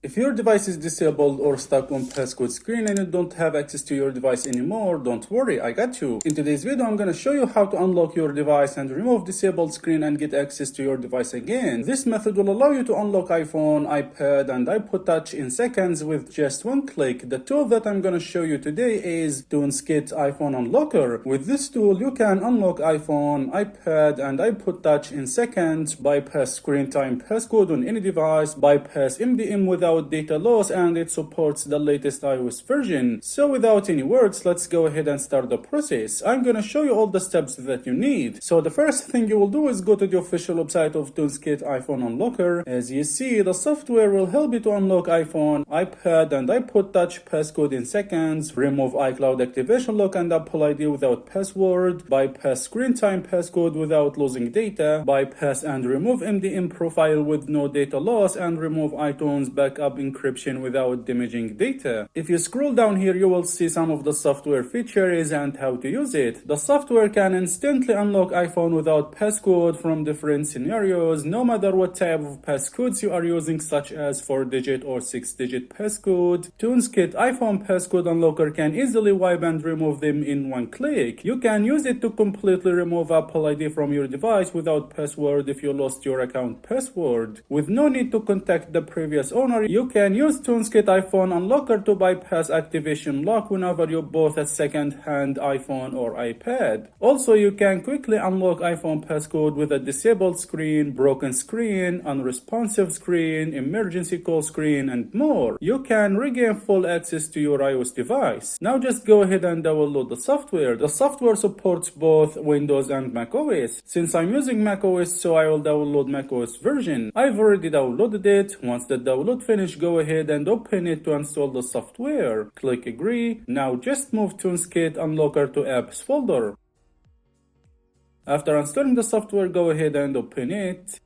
If your device is disabled or stuck on passcode screen and you don't have access to your device anymore, don't worry, I got you. In today's video, I'm gonna show you how to unlock your device and remove disabled screen and get access to your device again. This method will allow you to unlock iPhone, iPad, and iPod Touch in seconds with just one click. The tool that I'm gonna show you today is TunesKit iPhone Unlocker. With this tool, you can unlock iPhone, iPad, and iPod Touch in seconds, bypass Screen Time Passcode on any device, bypass MDM without data loss, and it supports the latest iOS version. So without any words, let's go ahead and start the process. I'm gonna show you all the steps that you need. So the first thing you will do is go to the official website of TunesKit iPhone Unlocker. As you see, the software will help you to unlock iPhone, iPad, and iPod Touch passcode in seconds, remove iCloud activation lock and Apple ID without password, bypass Screen Time Passcode without losing data, bypass and remove MDM Profile with no data loss, and remove iTunes backup encryption without damaging data. If you scroll down here, you will see some of the software features and how to use it. The software can instantly unlock iPhone without passcode from different scenarios, no matter what type of passcodes you are using, such as 4-digit or 6-digit passcode. TunesKit iPhone Passcode Unlocker can easily wipe and remove them in one click. You can use it to completely remove Apple ID from your device without password if you lost your account password. With no need to contact the previous owner, you can use TunesKit iPhone Unlocker to bypass activation lock whenever you bought a second-hand iPhone or iPad. Also, you can quickly unlock iPhone passcode with a disabled screen, broken screen, unresponsive screen, emergency call screen, and more. You can regain full access to your iOS device. Now just go ahead and download the software. The software supports both Windows and macOS. Since I'm using macOS, so I will download macOS version. I've already downloaded it. Once the download finish, go ahead and open it to install the software. Click agree. Now just move TunesKit Unlocker to apps folder. After installing the software, go ahead and open it.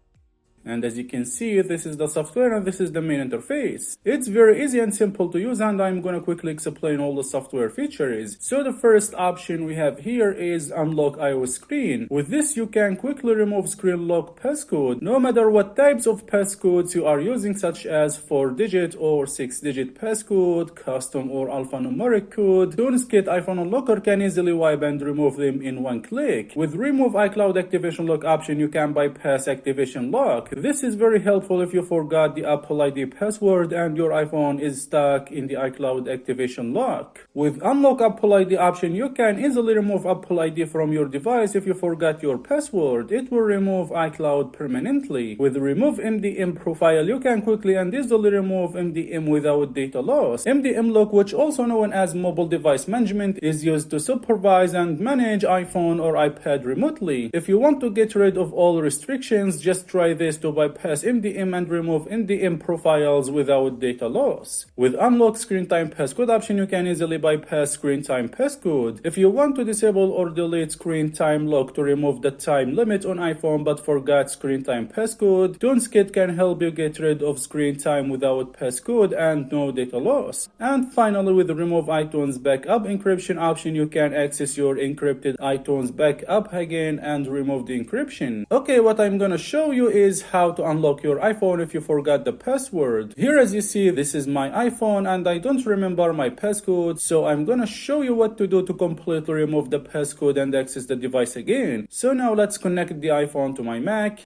And as you can see, this is the software and this is the main interface. It's very easy and simple to use, and I'm gonna quickly explain all the software features. So the first option we have here is Unlock iOS Screen. With this, you can quickly remove screen lock passcode, no matter what types of passcodes you are using, such as 4-digit or 6-digit passcode, custom or alphanumeric code. TunesKit iPhone Unlocker can easily wipe and remove them in one click. With Remove iCloud Activation Lock option, you can bypass activation lock. This is very helpful if you forgot the Apple ID password and your iPhone is stuck in the iCloud activation lock. With Unlock Apple ID option, you can easily remove Apple ID from your device if you forgot your password. It will remove iCloud permanently. With Remove MDM Profile, you can quickly and easily remove MDM without data loss. MDM lock, which also known as mobile device management, is used to supervise and manage iPhone or iPad remotely. If you want to get rid of all restrictions, just try this to bypass MDM and remove MDM profiles without data loss. With Unlock Screen Time Passcode option, you can easily bypass Screen Time Passcode. If you want to disable or delete Screen Time Lock to remove the time limit on iPhone but forgot Screen Time Passcode, TunesKit can help you get rid of screen time without passcode and no data loss. And finally, with the Remove iTunes Backup Encryption option, you can access your encrypted iTunes backup again and remove the encryption. Okay, what I'm gonna show you is how to unlock your iPhone if you forgot the password. Here, as you see, this is my iPhone and I don't remember my passcode, so I'm gonna show you what to do to completely remove the passcode and access the device again. So now let's connect the iPhone to my Mac.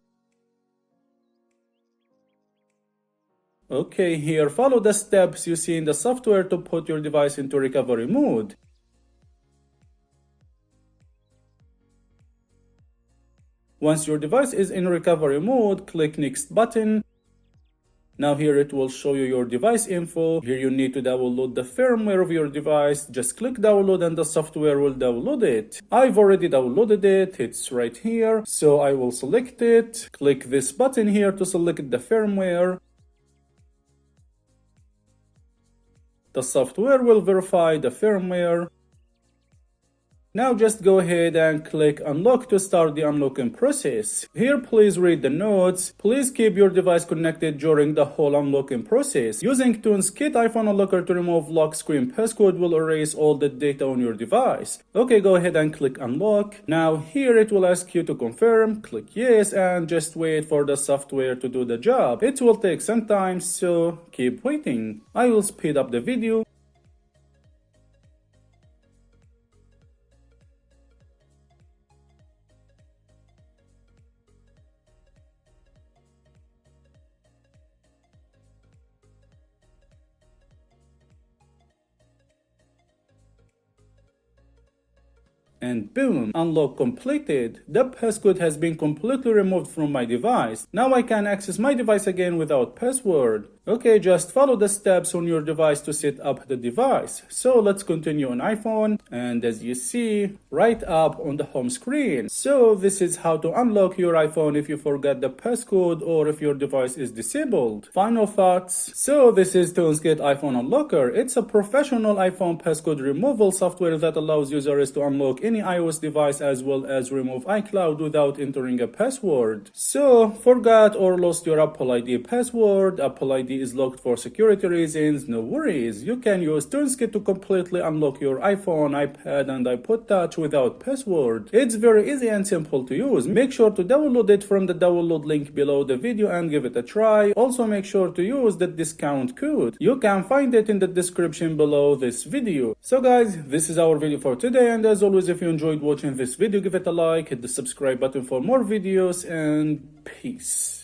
Okay, here follow the steps you see in the software to put your device into recovery mode. Once your device is in recovery mode, click next button. Now here it will show you your device info. Here you need to download the firmware of your device. Just click download and the software will download it. I've already downloaded it. It's right here. So I will select it. Click this button here to select the firmware. The software will verify the firmware. Now just go ahead and click unlock to start the unlocking process. Here please read the notes. Please keep your device connected during the whole unlocking process. Using TunesKit iPhone unlocker to remove lock screen passcode will erase all the data on your device. Okay, go ahead and click unlock. Now here it will ask you to confirm. Click yes and just wait for the software to do the job. It will take some time, so keep waiting. I will speed up the video. And boom, unlock completed. The passcode has been completely removed from my device. Now I can access my device again without password. Okay, just follow the steps on your device to set up the device. So let's continue on iPhone, and as you see, right up on the home screen. So this is how to unlock your iPhone if you forgot the passcode or if your device is disabled. Final thoughts. So this is TunesKit iPhone Unlocker. It's a professional iPhone passcode removal software that allows users to unlock any iOS device as well as remove iCloud without entering a password. So forgot or lost your Apple ID password, Apple ID is locked for security reasons, no worries. You can use TunesKit to completely unlock your iPhone, iPad and iPod Touch without password. It's very easy and simple to use. Make sure to download it from the download link below the video and give it a try. Also make sure to use the discount code. You can find it in the description below this video. So guys, this is our video for today, and as always, if you enjoyed watching this video, give it a like, hit the subscribe button for more videos, and peace.